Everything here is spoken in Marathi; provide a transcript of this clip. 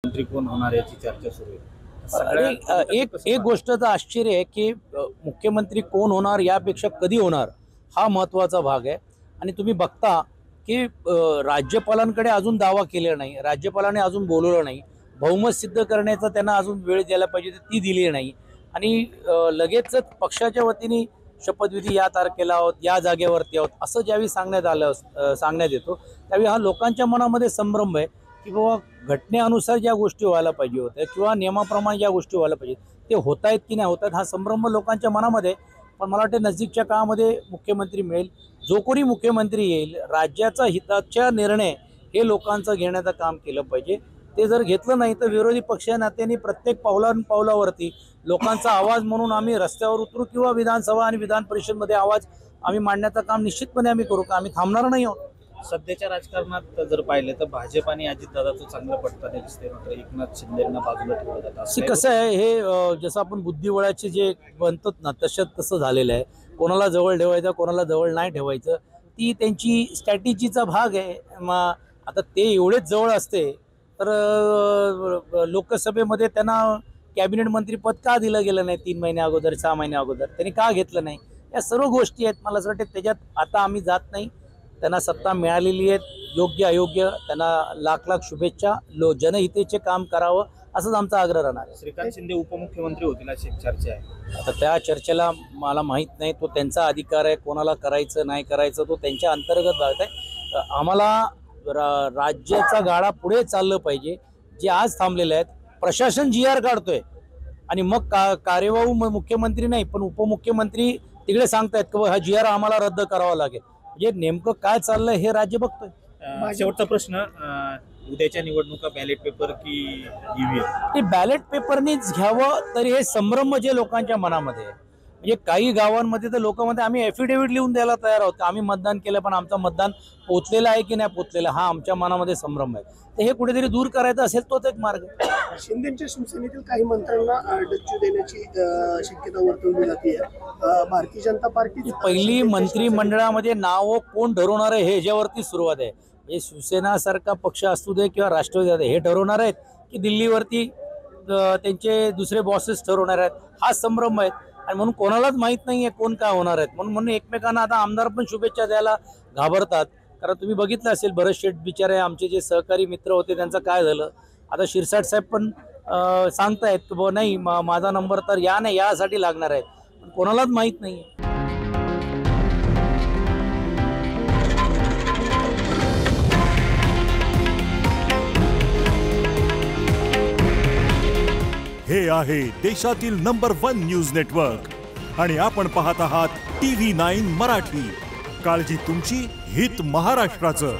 मंत्री कोण होणार याची चर्चा सुरू आहे। आणि एक गोष्टचं आश्चर्य आहे की मुख्यमंत्री कोण होणार यापेक्षा कधी होणार हा महत्त्वाचा भाग आहे। आणि तुम्ही बघता की राज्यपालांकडे अजून दावा केलेला नाही, राज्यपालांनी अजून बोलवलं नाही, बहुमत सिद्ध करण्याचा त्यांना अजून वेळ द्यायला पाहिजे ती दिली नाही। आणि लगेचच पक्षाच्या वतीने शपथविधी या तारखेला आहोत, या जागेवरती आहोत असं ज्यावेळी सांगण्यात येतो त्यावेळी हा लोकांच्या मनामध्ये संभ्रम आहे की बाबा घटनेनुसार ज्या गोष्टी व्हायला पाहिजे होत्या किंवा नियमाप्रमाणे ज्या गोष्टी व्हायला पाहिजे ते होत आहेत की नाही होत आहेत हा संभ्रम लोकांच्या मनामध्ये। पण मला वाटतं नजीकच्या काळामध्ये मुख्यमंत्री मिळेल, जो कोणी मुख्यमंत्री येईल राज्याचा हिताचा निर्णय हे लोकांचं घेण्याचं काम केलं पाहिजे। ते जर घेतलं नाही तर विरोधी पक्ष नात्याने प्रत्येक पावलावरती लोकांचा आवाज म्हणून आम्ही रस्त्यावर उतरू किंवा विधानसभा आणि विधान परिषदमध्ये आवाज आम्ही मांडण्याचं काम निश्चितपणे आम्ही करू, आम्ही थांबणार नाही आहोत। सध्याच्या राजकारणात जर पाहिलं तर भाजप आणि अजितदादाचं चांगलं पडताना दिसते, मात्र एकनाथ शिंदेंना बाजूला ठेवलं जातं। कसं आहे हे जसं आपण बुद्धिबळाचे जे बनतात ना तसं झालेलं आहे। कोणाला जवळ ठेवायचं कोणाला जवळ नाही ठेवायचं ती त्यांची स्ट्रॅटेजीचा भाग आहे। मग आता ते एवढेच जवळ असते तर लोकसभेमध्ये त्यांना कॅबिनेट मंत्रीपद का दिलं गेलं नाही 3 महिने अगोदर 6 महिने अगोदर त्यांनी का घेतलं नाही, या सर्व गोष्टी आहेत। मला असं वाटतं त्याच्यात आता आम्ही जात नाही, त्यांना सत्ता मिळालेली आहे, योग्य अयोग्य त्यांना लाख लाख शुभेच्छा, जनहितेचे काम करावं असंच आमचा आग्रह राहणार आहे। श्रीकांत शिंदे उपमुख्यमंत्री होतील अशी चर्चा आहे। आता त्या चर्चेला मला माहीत नाही, तो त्यांचा अधिकार आहे, कोणाला करायचं नाही करायचं तो त्यांच्या अंतर्गत भाग आहे। आम्हाला राज्याचा गाडा पुढे चाललं पाहिजे। जे आज थांबलेले आहेत प्रशासन GR काढतोय आणि मग कार्यवाहू मुख्यमंत्री नाही पण उपमुख्यमंत्री तिकडे सांगतायत की हा GR आम्हाला रद्द करावा लागेल। म्हणजे नेमकं काय चाललंय हे राज्य बघतोय। शेवटचा प्रश्न, उद्याच्या निवडणुका बॅलेट पेपर की EVM? ते बॅलेट पेपरनीच घ्यावं तरी हे संभ्रम जे लोकांच्या मनामध्ये आहे। म्हणजे काही गावांमध्ये तर लोक म्हणतात आम्ही ॲफिडेव्हिट लिहून द्यायला तयार आहोत, आम्ही मतदान केलं पण आमचं मतदान पोचलेलं आहे की नाही पोचलेलं हा आमच्या मनामध्ये संभ्रम आहे। तर हे कुठेतरी दूर करायचं असेल तोच एक मार्ग आहे। शिंदेच्या शिवसेनेतील काही मंत्र्यांना डच्चू देण्याची शक्यता वर्तवली जाते। भारतीय जनता पार्टी पहिली मंत्रिमंडळामध्ये नाव कोण ठरवणार आहे ह्याच्यावरती सुरुवात आहे। म्हणजे शिवसेनासारखा पक्ष असू दे किंवा राष्ट्रवादी हे ठरवणार आहेत की दिल्लीवरती त्यांचे दुसरे बॉसेस ठरवणार आहेत हा संभ्रम आहे। आणि म्हणून कोणालाच माहित नाहीये कोण काय होणार आहेत, म्हणून एकमेकांना आता आमदार पण शुभेच्छा द्यायला घाबरतात। कारण तुम्ही बघितलं असेल भरत शेठ बिचारे आमचे जे सहकारी मित्र होते त्यांचं काय झालं। आता शिरसाट साहेब पण सांगतायत की नाही माझा नंबर तर या नाही यासाठी लागणार आहे, पण कोणालाच माहित नाहीये। हे आहे देशातील नंबर 1 न्यूज नेटवर्क आणि आपण पाहत आहात TV9 मराठी। काळजी तुमची, हित महाराष्ट्राचं।